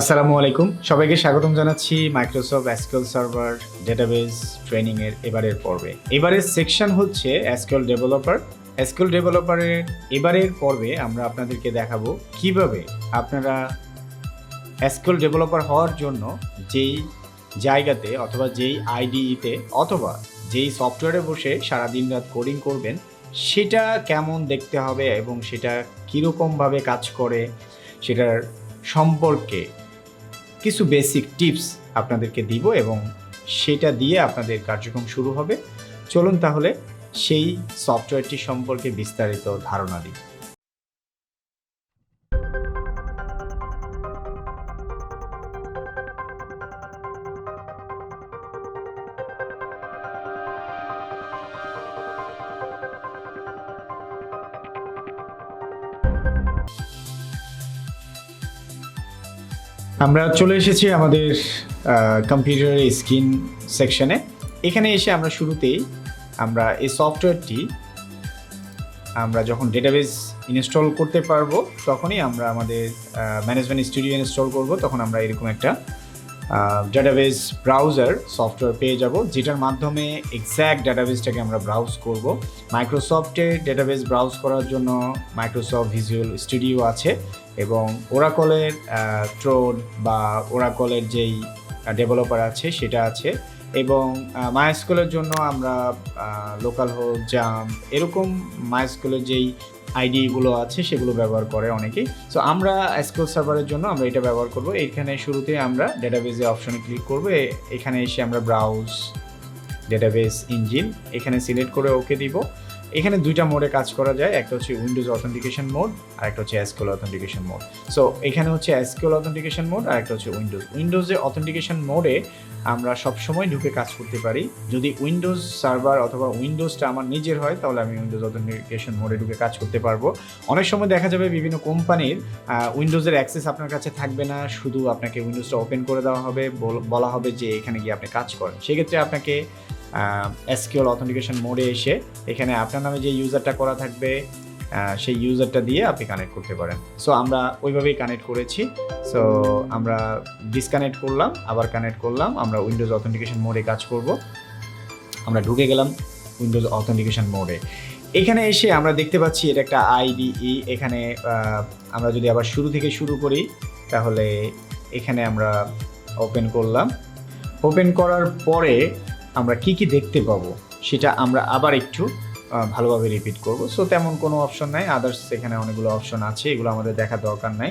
আসসালামু আলাইকুম, সবাইকে স্বাগতম জানাচ্ছি Microsoft SQL server database training এর এবারের পর্বে। এবারের সেকশন হচ্ছে এসকিউএল ডেভেলপার। এসকিউএল ডেভেলপারের এবারের পর্বে আমরা আপনাদেরকে দেখাবো কিভাবে আপনারা এসকিউএল ডেভেলপার হওয়ার জন্য যেই জায়গাতে অথবা যেই আইডিইতে অথবা যেই সফটওয়্যারে বসে সারাদিন রাত কোডিং করবেন সেটা কেমন দেখতে হবে এবং সেটা কীরকমভাবে কাজ করে সেটার সম্পর্কে কিছু বেসিক টিপস আপনাদেরকে দিব এবং সেটা দিয়ে আপনাদের কার্যক্রম শুরু হবে। চলুন তাহলে সেই সফটওয়্যারটি সম্পর্কে বিস্তারিত ধারণা দিই। আমরা চলে এসেছি আমাদের কম্পিউটারের স্ক্রিন সেকশনে। এখানে এসে আমরা শুরুতেই আমরা এই সফটওয়্যারটি আমরা যখন ডেটাবেস ইনস্টল করতে পারবো তখনই আমরা আমাদের ম্যানেজমেন্ট স্টুডিও ইনস্টল করব। তখন আমরা এরকম একটা ডেটাবেস ব্রাউজার সফটওয়্যার পেয়ে যাব, যেটার মাধ্যমে এক্স্যাক্ট ডেটাবেসটাকে আমরা ব্রাউজ করব। মাইক্রোসফটের ডেটাবেস ব্রাউজ করার জন্য মাইক্রোসফট ভিজুয়াল স্টুডিও আছে এবং ওরাকলের ট্রোড বা ওরাকলের যেই ডেভেলপার আছে সেটা আছে এবং মাইস্কুলের জন্য আমরা লোকাল হোস্ট জাম এরকম মাইস্কুলের যেই আইডিগুলো আছে সেগুলো ব্যবহার করে অনেকেই। সো আমরা এসকিউএল সার্ভারের জন্য আমরা এটা ব্যবহার করব। এখানে শুরুতে আমরা ডেটাবেসে অপশনে ক্লিক করব। এখানে এসে আমরা ব্রাউজ ডেটাবেস ইঞ্জিন এখানে সিলেক্ট করে ওকে দিব। এখানে দুইটা মোডে কাজ করা যায়, একটা হচ্ছে উইন্ডোজ অথেন্টিকেশন মোড আর একটা হচ্ছে এসকিউএল অথেন্টিকেশন মোড। সো এখানে হচ্ছে এসকিউএল অথেন্টিকেশন মোড আর একটা হচ্ছে উইন্ডোজে অথেন্টিকেশন মোডে আমরা সবসময় ঢুকে কাজ করতে পারি। যদি উইন্ডোজ সার্ভার অথবা উইন্ডোজটা আমার নিজের হয় তাহলে আমি উইন্ডোজ অথেন্টিকেশন মোডে ঢুকে কাজ করতে পারবো। অনেক সময় দেখা যাবে বিভিন্ন কোম্পানির উইন্ডোজের অ্যাক্সেস আপনার কাছে থাকবে না, শুধু আপনাকে উইন্ডোজটা ওপেন করে দেওয়া হবে, বলা হবে যে এখানে গিয়ে আপনি কাজ করেন। সেক্ষেত্রে আপনাকে এসকিউএল অথেন্টিকেশন মোডে এসে এখানে আপনার নামে যে ইউজারটা করা থাকবে সেই ইউজারটা দিয়ে আপনি কানেক্ট করতে পারেন। সো আমরা ওইভাবেই কানেক্ট করেছি। সো আমরা ডিসকানেক্ট করলাম, আবার কানেক্ট করলাম, আমরা উইন্ডোজ অথেন্টিকেশন মোডে কাজ করব। আমরা ঢুকে গেলাম উইন্ডোজ অথেন্টিকেশন মোডে। এখানে এসে আমরা দেখতে পাচ্ছি এটা একটা আইডিই। এখানে আমরা যদি আবার শুরু থেকে শুরু করি তাহলে এখানে আমরা ওপেন করলাম। ওপেন করার পরে আমরা কি কি দেখতে পাবো সেটা আমরা আবার একটু ভালোভাবে রিপিট করব। সো তেমন কোনো অপশন নাই, আদার্স এখানে অনেকগুলো অপশন আছে, এগুলো আমাদের দেখার দরকার নাই।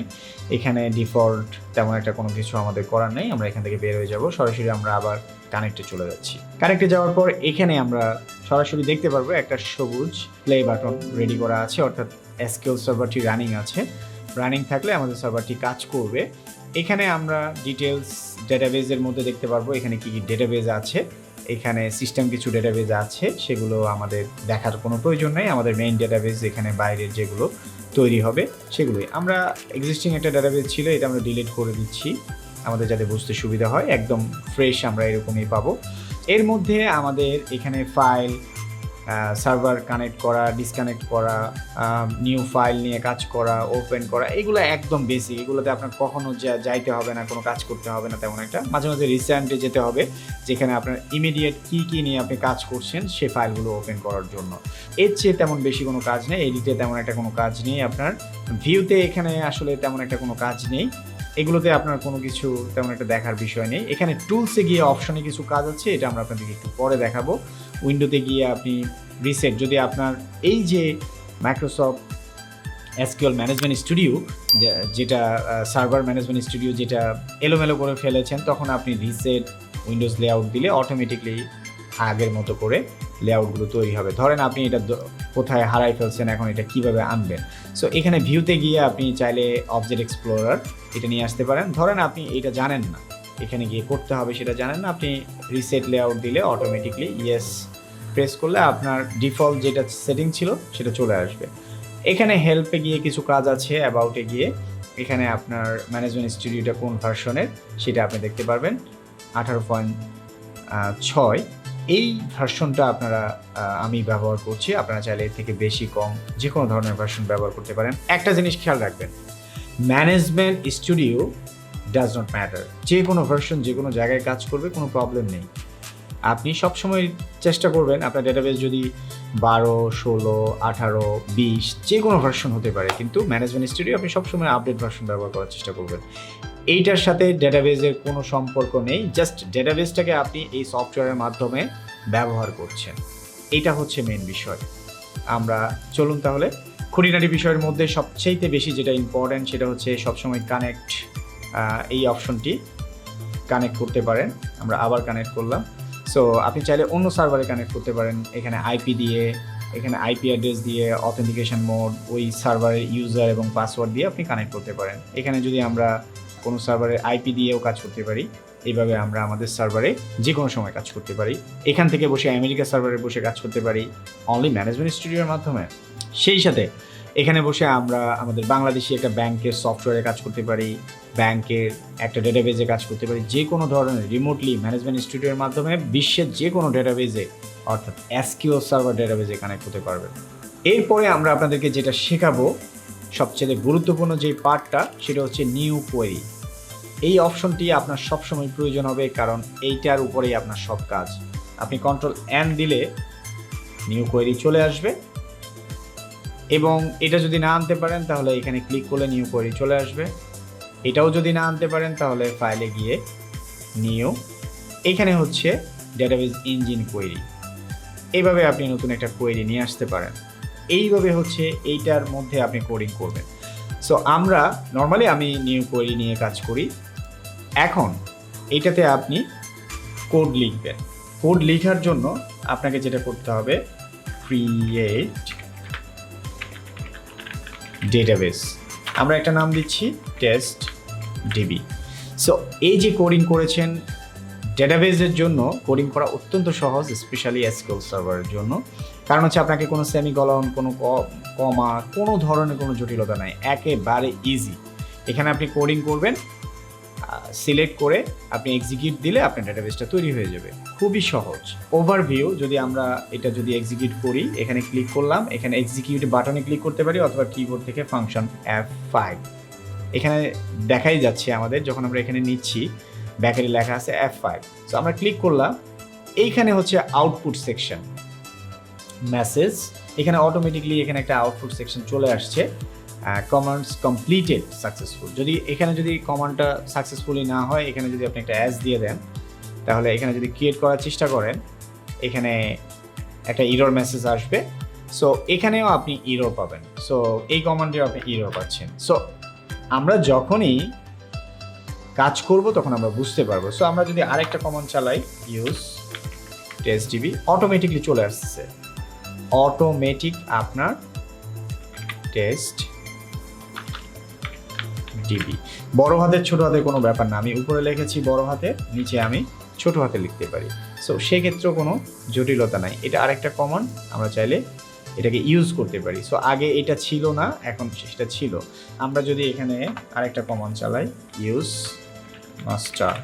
এখানে ডিফল্ট তেমন একটা কোনো কিছু আমাদের করার নেই, আমরা এখান থেকে বের হয়ে যাব। সরাসরি আমরা আবার কানেক্টে চলে যাচ্ছি। কানেক্টে যাওয়ার পর এখানে আমরা সরাসরি দেখতে পারবো একটা সবুজ প্লে বাটন রেডি করা আছে, অর্থাৎ এসকিউএল সার্ভারটি রানিং আছে। রানিং থাকলে আমাদের সার্ভারটি কাজ করবে। এখানে আমরা ডিটেলস ডেটাবেজের মধ্যে দেখতে পারবো এখানে কি কি ডেটাবেজ আছে। এখানে সিস্টেম কিছু ডেটাবেজ আছে, সেগুলো আমাদের দেখার কোনো প্রয়োজন নেই। আমাদের মেইন ডেটাবেজ এখানে বাইরের যেগুলো তৈরি হবে সেগুলোই। আমরা এক্সিস্টিং একটা ডেটাবেজ ছিল, এটা আমরা ডিলিট করে দিচ্ছি আমাদের যাতে বুঝতে সুবিধা হয়। একদম ফ্রেশ আমরা এরকমই পাবো। এর মধ্যে আমাদের এখানে ফাইল, সার্ভার কানেক্ট করা, ডিসকানেক্ট করা, নিউ ফাইল নিয়ে কাজ করা, ওপেন করা, এগুলো একদম বেসিক। এগুলোতে আপনার কখনো যাইতে হবে না, কোনো কাজ করতে হবে না তেমন একটা। মাঝে মাঝে রিসেন্টে যেতে হবে যেখানে আপনার ইমিডিয়েট কী নিয়ে আপনি কাজ করছেন সেই ফাইলগুলো ওপেন করার জন্য। এর চেয়ে তেমন বেশি কোনো কাজ নেই। এডিটে তেমন একটা কোনো কাজ নেই। আপনার ভিউতে এখানে আসলে তেমন একটা কোনো কাজ নেই। এগুলোতে আপনার কোনো কিছু তেমন একটা দেখার বিষয় নেই। এখানে টুলসে গিয়ে অপশনে কিছু কাজ আছে, এটা আমরা আপনাদেরকে একটু পরে দেখাবো। উইন্ডোতে গিয়ে আপনি রিসেট, যদি আপনার এই যে মাইক্রোসফট এসকিউএল ম্যানেজমেন্ট স্টুডিও যেটা সার্ভার ম্যানেজমেন্ট স্টুডিও যেটা এলোমেলো করে ফেলেছেন, তখন আপনি রিসেট উইন্ডোজ লেআউট দিলে অটোমেটিকলি আগের মতো করে লেআউটগুলো তৈরি হবে। ধরেন আপনি এটা কোথায় হারাই ফেলছেন, এখন এটা কিভাবে আনবেন। সো এখানে ভিউতে গিয়ে আপনি চাইলে অবজেক্ট এক্সপ্লোরার এটা নিয়ে আসতে পারেন। ধরেন আপনি এটা জানেন না, এখানে গিয়ে করতে হবে সেটা জানেন না, আপনি রিসেট লেআউট দিলে অটোমেটিকলি ইয়েস প্রেস করলে আপনার ডিফল্ট যেটা সেটিং ছিল সেটা চলে আসবে। এখানে হেল্পে গিয়ে কিছু কাজ আছে, অ্যাবাউটে গিয়ে এখানে আপনার ম্যানেজমেন্ট স্টুডিওটা কোন ভার্সনের সেটা আপনি দেখতে পারবেন। 18.6 এই ভার্সনটা আমি ব্যবহার করছি। আপনারা চাইলে এর থেকে বেশি কম যে কোনো ধরনের ভার্সন ব্যবহার করতে পারেন। একটা জিনিস খেয়াল রাখবেন, management studio does not matter, যে কোনো ভার্সন যে কোনো জায়গায় কাজ করবে, কোনো প্রবলেম নেই। আপনি সবসময় চেষ্টা করবেন আপনার ডেটাবেস যদি 12, 16, 18, 20 যে কোনো ভার্সন হতে পারে, কিন্তু ম্যানেজমেন্ট স্টুডিও আপনি সবসময় আপডেট ভার্সন ব্যবহার করার চেষ্টা করবেন। এইটার সাথে ডেটাবেসের কোনো সম্পর্ক নেই, জাস্ট ডেটাবেসটাকে আপনি এই সফটওয়্যারের মাধ্যমে ব্যবহার করছেন, এটা হচ্ছে মেন বিষয়। আমরা চলুন তাহলে খুঁটিনাটি বিষয়ের মধ্যে সবচেয়ে বেশি যেটা ইম্পর্ট্যান্ট সেটা হচ্ছে সবসময় কানেক্ট, এই অপশনটি কানেক্ট করতে পারেন। আমরা আবার কানেক্ট করলাম। সো আপনি চাইলে অন্য সার্ভারে কানেক্ট করতে পারেন, এখানে আইপি দিয়ে, এখানে আইপি অ্যাড্রেস দিয়ে, অথেন্টিকেশন মোড, ওই সার্ভারের ইউজার এবং পাসওয়ার্ড দিয়ে আপনি কানেক্ট করতে পারেন। এখানে যদি আমরা কোনো সার্ভারের আইপি দিয়েও কাজ করতে পারি, এইভাবে আমরা আমাদের সার্ভারে যে কোনো সময় কাজ করতে পারি। এখান থেকে বসে আমেরিকা সার্ভারে বসে কাজ করতে পারি অনলি ম্যানেজমেন্ট স্টুডিওর মাধ্যমে। সেই সাথে এখানে বসে আমরা আমাদের বাংলাদেশি একটা ব্যাংকের সফটওয়্যারে কাজ করতে পারি, ব্যাংকের একটা ডেটাবেজে কাজ করতে পারি, যে কোনো ধরনের রিমোটলি ম্যানেজমেন্ট স্টুডিওর মাধ্যমে বিশ্বের যে কোনো ডেটাবেজে, অর্থাৎ SQL সার্ভার ডেটাবেজে কানেক্ট হতে পারবেন। এরপরে আমরা আপনাদেরকে যেটা শেখাবো, সবচেয়ে গুরুত্বপূর্ণ যে পার্টটা, সেটা হচ্ছে নিউ কোয়েরি। এই অপশনটি আপনার সবসময় প্রয়োজন হবে, কারণ এইটার উপরেই আপনার সব কাজ। আপনি Ctrl+N দিলে নিউ কোয়েরি চলে আসবে, এবং এটা যদি না আনতে পারেন তাহলে এখানে ক্লিক করলে নিউ কোয়েরি চলে আসবে। এটাও যদি না আনতে পারেন তাহলে ফাইলে গিয়ে নিউ, এখানে হচ্ছে ডেটাবেস ইঞ্জিন কোয়েরি, এইভাবে আপনি নতুন একটা কোয়েরি নিয়ে আসতে পারেন। এইভাবে হচ্ছে এইটার মধ্যে আপনি কোডিং করবেন। সো আমরা নর্মালি আমি নিউ কোয়েরি নিয়ে কাজ করি। এখন এইটাতে আপনি কোড লিখবেন। কোড লেখার জন্য আপনাকে যেটা করতে হবে, ক্রিয়েট ডেটাবেস, আমরা একটা নাম দিচ্ছি টেস্ট ডিবি। সো এই যে কোডিং করেছেন, ডেটাবেসের জন্য কোডিং করা অত্যন্ত সহজ, স্পেশালি SQL সার্ভারের জন্য। কারণ হচ্ছে আপনাকে কোনো সেমিকলন, কোনো কমা, কোনো ধরনের কোনো জটিলতা নাই, একেবারে ইজি। এখানে আপনি কোডিং করবেন, সিলেক্ট করে আপনি এক্সিকিউট দিলে আপনার ডেটাবেসটা তৈরি হয়ে যাবে, খুবই সহজ। ওভারভিউ যদি আমরা এটা যদি এক্সিকিউট করি, এখানে ক্লিক করলাম, এখানে এক্সিকিউট বাটনে ক্লিক করতে পারি, অথবা কিবোর্ড থেকে ফাংশন F5, এখানে দেখাই যাচ্ছে আমাদের যখন আমরা এখানে নিচ্ছি, ব্যাকেটে লেখা আছে F5। সো আমরা ক্লিক করলাম, এইখানে হচ্ছে আউটপুট সেকশন, মেসেজ, এখানে অটোমেটিকলি এখানে একটা আউটপুট সেকশন চলে আসছে, কমান্ডস কমপ্লিটেড সাকসেসফুল। যদি এখানে যদি কমান্ডটা সাকসেসফুলি না হয়, এখানে যদি আপনি একটা অ্যাজ দিয়ে দেন, তাহলে এখানে যদি ক্রিয়েট করার চেষ্টা করেন, এখানে একটা ইরর মেসেজ আসবে। সো এখানেও আপনি ইরর পাবেন। সো এই কমান্ডেও আপনি ইরর পাচ্ছেন। সো আমরা যখনই কাজ করব তখন আমরা বুঝতে পারবো। সো আমরা যদি আরেকটা কমান্ড চালাই, ইউজ টেস্ট ডিবি, অটোমেটিকলি চলে আসছে, অটোমেটিক আপনার টেস্ট ডিবি। বড় হাতের ছোট হাতের কোনো ব্যাপার না, আমি উপরে লিখেছি বড় হাতে, নিচে আমি ছোট হাতে লিখতে পারি। সো সেক্ষেত্রেও কোনো জটিলতা নাই। এটা আরেকটা কমান্ড, আমরা চাইলে এটাকে ইউজ করতে পারি। সো আগে এটা ছিল না, এখন সেটা ছিল। আমরা যদি এখানে আরেকটা কমান্ড চালাই, ইউজ মাস্টার,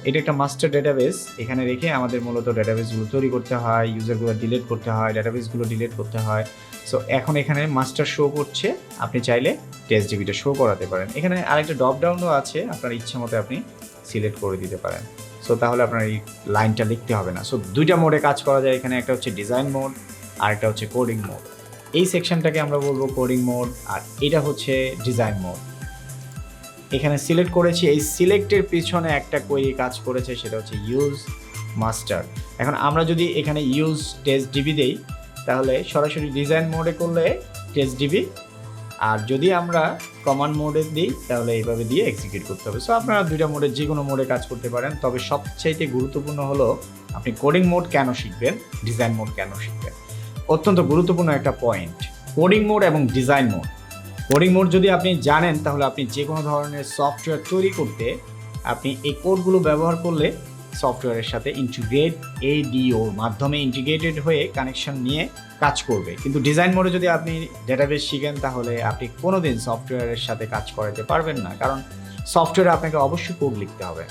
এটা একটা মাস্টার ডেটাবেস, এখানে রেখে আমাদের মূলত ডেটাবেসগুলো তৈরি করতে হয়, ইউজারগুলো ডিলিট করতে হয়, ডেটাবেসগুলো ডিলিট করতে হয়। সো এখন এখানে মাস্টার শো করছে, আপনি চাইলে টেস্ট ডিবিটা শো করাতে পারেন। এখানে আরেকটা ড্রপ ডাউনও আছে, আপনার ইচ্ছা মতো আপনি সিলেক্ট করে দিতে পারেন। সো তাহলে আপনার এই লাইনটা লিখতে হবে না। সো দুইটা মোডে কাজ করা যায় এখানে, একটা হচ্ছে ডিজাইন মোড আর একটা হচ্ছে কোডিং মোড। এই সেকশনটাকে আমরা বলবো কোডিং মোড, আর এটা হচ্ছে ডিজাইন মোড। এখানে সিলেক্ট করেছি, এই সিলেক্টের পিছনে একটা কোয়েরি কাজ করেছে, সেটা হচ্ছে ইউজ মাস্টার। এখন আমরা যদি এখানে ইউজ টেস্ট ডিবি দেই, তাহলে সরাসরি ডিজাইন মোডে করলে টেস্ট ডিবি, আর যদি আমরা কমান্ড মোডে দিই তাহলে এইভাবে দিয়ে এক্সিকিউট করতে হবে। সো আপনারা দুইটা মোডে যে কোনো মোডে কাজ করতে পারেন। তবে সবচাইতে গুরুত্বপূর্ণ হলো আপনি কোডিং মোড কেন শিখবেন, ডিজাইন মোড কেন শিখবেন, অত্যন্ত গুরুত্বপূর্ণ একটা পয়েন্ট। কোডিং মোড এবং ডিজাইন মোড, কোডিং মোড যদি আপনি জানেন তাহলে আপনি যে কোনো ধরনের সফটওয়্যার তৈরি করতে আপনি এই কোডগুলো ব্যবহার করলে সফটওয়্যারের সাথে ইন্টিগ্রেট, ADOর মাধ্যমে ইন্টিগ্রেটেড হয়ে কানেকশন নিয়ে কাজ করবে। কিন্তু ডিজাইন মোডে যদি আপনি ডেটাবেস শিখেন তাহলে আপনি কোনোদিন সফটওয়্যারের সাথে কাজ করাতে পারবেন না, কারণ সফটওয়্যারে আপনাকে অবশ্যই কোড লিখতে হবে,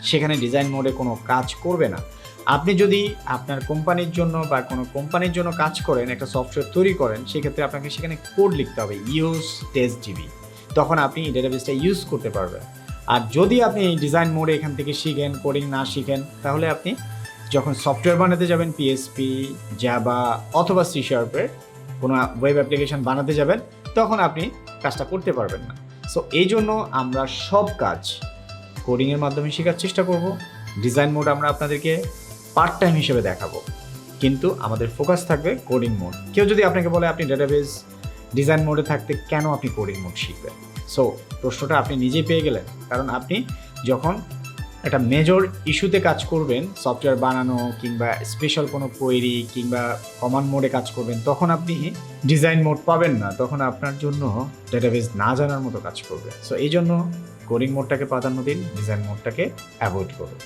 সেখানে ডিজাইন মোডে কোনো কাজ করবে না। আপনি যদি আপনার কোম্পানির জন্য বা কোনো কোম্পানির জন্য কাজ করেন, একটা সফটওয়্যার তৈরি করেন, সেক্ষেত্রে আপনাকে সেখানে কোড লিখতে হবে, ইউজ টেস্ট ডিবি, তখন আপনি ডেটাবেসটা ইউজ করতে পারবেন। আর যদি আপনি এই ডিজাইন মোডে এখান থেকে শিখেন, কোডিং না শিখেন, তাহলে আপনি যখন সফটওয়্যার বানাতে যাবেন পিএসপি, জাভা অথবা সি শার্পের কোনো ওয়েব অ্যাপ্লিকেশন বানাতে যাবেন, তখন আপনি কাজটা করতে পারবেন না। সো এই জন্য আমরা সব কাজ কোডিংয়ের মাধ্যমে শেখার চেষ্টা করব। ডিজাইন মোড আমরা আপনাদেরকে পার্ট টাইম হিসেবে দেখাবো, কিন্তু আমাদের ফোকাস থাকবে কোডিং মোড। কেউ যদি আপনাকে বলে আপনি ডেটাবেস ডিজাইন মোডে থাকতে কেন আপনি কোডিং মোড শিখবেন, সো প্রশ্নটা আপনি নিজেই পেয়ে গেলেন। কারণ আপনি যখন একটা মেজর ইস্যুতে কাজ করবেন, সফটওয়্যার বানানো কিংবা স্পেশাল কোনো কোয়েরি কিংবা কমান্ড মোডে কাজ করবেন, তখন আপনি ডিজাইন মোড পাবেন না, তখন আপনার জন্য ডেটাবেস না জানার মতো কাজ করবে। সো এই জন্য কোডিং মোডটাকে প্রাধান্য দিন, ডিজাইন মোডটাকে অ্যাভয়েড করুন।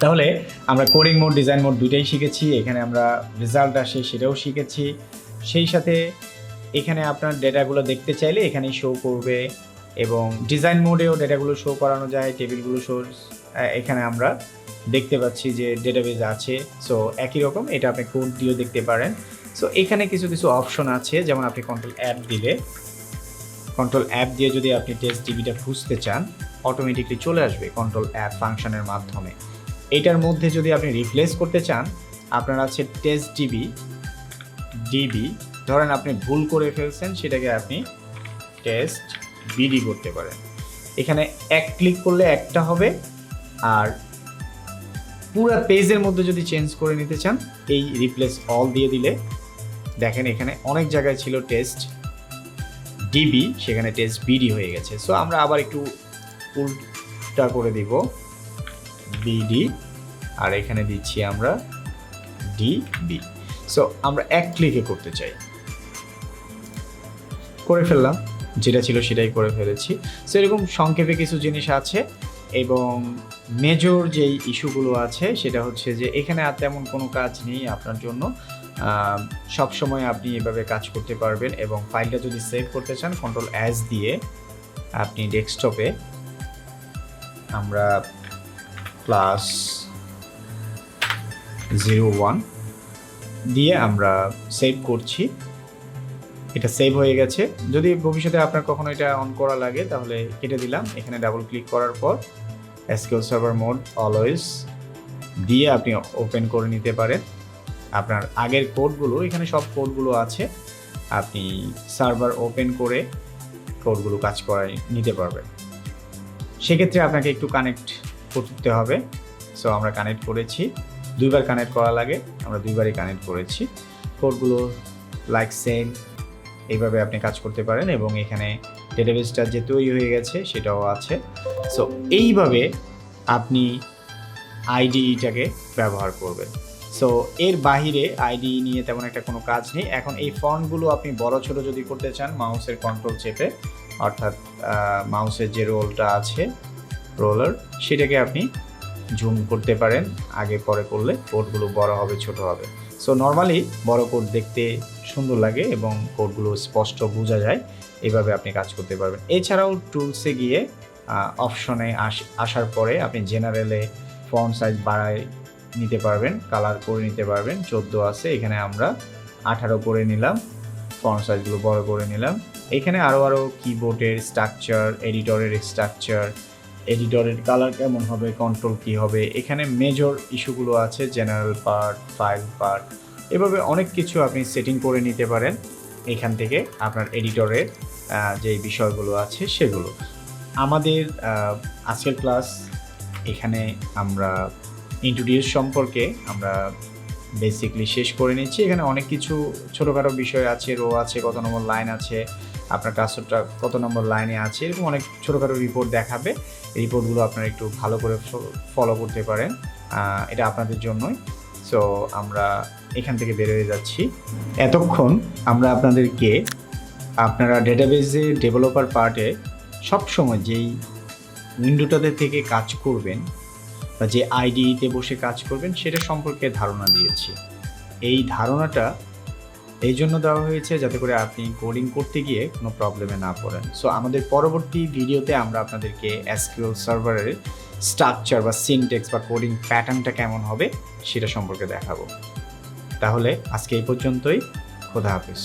তাহলে আমরা কোডিং মোড, ডিজাইন মোড দুইটাই শিখেছি। এখানে আমরা রেজাল্ট আসে সেটাও শিখেছি। সেই সাথে এখানে আপনার ডেটাগুলো দেখতে চাইলে এখানেই শো করবে, এবং ডিজাইন মোডেও ডেটাগুলো শো করানো যায়, টেবিলগুলো শো এখানে আমরা দেখতে পাচ্ছি যে ডেটাবেজ আছে। সো একই রকম এটা আপনি কোড দিয়েও দেখতে পারেন। সো এখানে কিছু কিছু অপশন আছে, যেমন আপনি কন্ট্রোল অ্যাপ দিলে, কন্ট্রোল অ্যাপ দিয়ে যদি আপনি টেস্ট ডিবিটা খুঁজতে চান, অটোমেটিকলি চলে আসবে কন্ট্রোল অ্যাপ ফাংশনের মাধ্যমে। এটার মধ্যে যদি আপনি রিপ্লেস করতে চান, আপনার আছে টেস্ট ডিবি, ধরেন আপনি ভুল করে ফেলছেন, সেটাকে আপনি টেস্ট বিডি করতে পারেন। এখানে এক ক্লিক করলে একটা হবে, আর পুরো পেজের মধ্যে যদি চেঞ্জ করে নিতে চান, এই রিপ্লেস অল দিয়ে দিলে দেখেন এখানে অনেক জায়গায় ছিল টেস্ট ডিবি, সেখানে টেস্ট বিডি হয়ে গেছে। সো আমরা আবার একটু উল্টা করে দিব, বিডি, আর এখানে দিচ্ছি আমরা ডিবি। সো আমরা এক ক্লিকে করতে চাই, করে ফেললাম, যেটা ছিল সেটাই করে ফেলেছি। সো এরকম সংক্ষেপে কিছু জিনিস আছে, এবং মেজর যেই ইস্যুগুলো আছে সেটা হচ্ছে যে এখানে আর তেমন কোনো কাজ নেই আপনার জন্য। সব সময় আপনি এভাবে কাজ করতে পারবেন, এবং ফাইলটা যদি সেভ করতে চান, কন্ট্রোল এস দিয়ে আপনি ডেস্কটপে আমরা ক্লাস 01 দিয়ে আমরা সেভ করছি। এটা সেভ হয়ে গেছে। যদি ভবিষ্যতে আপনার কখনো এটা অন করা লাগে তাহলে কেটে দিলাম। এখানে ডাবল ক্লিক করার পর SQL Server মোড অলওয়েজ দিয়ে আপনি ওপেন করে নিতে পারেন আপনার আগের কোডগুলো। এখানে সব কোডগুলো আছে, আপনি সার্ভার ওপেন করে কোডগুলো কাজ করাই নিতে পারবেন। সেক্ষেত্রে আপনাকে একটু কানেক্ট করতে হবে। সো আমরা কানেক্ট করেছি, দুইবার কানেক্ট করা লাগে, আমরা দুইবারই কানেক্ট করেছি। কোডগুলো লাইক সেম এইভাবে আপনি কাজ করতে পারেন, এবং এখানে ডেটাবেসটা যে তৈরি হয়ে গেছে সেটাও আছে। সো এইভাবে আপনি আইডিইটাকে ব্যবহার করবেন। সো এর বাহিরে আইডি নিয়ে তেমন একটা কোনো কাজ নেই। এখন এই ফন্টগুলো আপনি বড় ছোট যদি করতে চান, মাউসের কন্ট্রোল চেপে, অর্থাৎ মাউসের যে রোলটা আছে রোলার, সেটাকে আপনি জুম করতে পারেন। আগে পরে করলে কোডগুলো বড় হবে, ছোট হবে। সো নর্মালি বড় কোড দেখতে সুন্দর লাগে এবং কোডগুলো স্পষ্ট বোঝা যায়, এভাবে আপনি কাজ করতে পারবেন। এছাড়াও টুলসে গিয়ে অপশনে আসার পরে আপনি জেনারেলে ফন্ট সাইজ বাড়ায় নিতে পারবেন, কালার করে নিতে পারবেন। 14 আছে, এখানে আমরা 18 করে নিলাম, ফন্ট সাইজগুলো বড় করে নিলাম। এখানে আরও কিবোর্ডের স্ট্রাকচার, এডিটরের স্ট্রাকচার, এডিটরের কালার কেমন হবে, কন্ট্রোল কি হবে, এখানে মেজর ইস্যুগুলো আছে, জেনারেল পার্ট, ফাইল পার্ট, এভাবে অনেক কিছু আপনি সেটিং করে নিতে পারেন এখান থেকে আপনার এডিটরের যে বিষয়গুলো আছে সেগুলো। আমাদের আজকের ক্লাস এখানে আমরা ইন্ট্রোডিউস সম্পর্কে আমরা বেসিকলি শেষ করে নিচ্ছি। এখানে অনেক কিছু ছোটোখাটো বিষয় আছে, রো আছে, কত নম্বর লাইন আছে, আপনার কাজটা কত নম্বর লাইনে আছে, এরকম অনেক ছোটোখাটো রিপোর্ট দেখাবে। এই রিপোর্টগুলো আপনারা একটু ভালো করে ফলো করতে পারেন, এটা আপনাদের জন্যই। সো আমরা এখান থেকে বের হয়ে যাচ্ছি। এতক্ষণ আমরা আপনাদেরকে আপনারা ডেটাবেজে ডেভেলপার পার্টে সবসময় যেই উইন্ডোটাতে থেকে কাজ করবেন বা যে আইডিতে বসে কাজ করবেন সেটা সম্পর্কে ধারণা দিয়েছি। এই ধারণাটা এই জন্য দেওয়া হয়েছে যাতে করে আপনি কোডিং করতে গিয়ে কোনো প্রবলেমে না পড়েন। সো আমাদের পরবর্তী ভিডিওতে আমরা আপনাদেরকে SQL সার্ভারের স্ট্রাকচার বা সিনট্যাক্স বা কোডিং প্যাটার্নটা কেমন হবে সেটা সম্পর্কে দেখাবো। তাহলে আজকে এই পর্যন্তই। খোদা হাফেজ।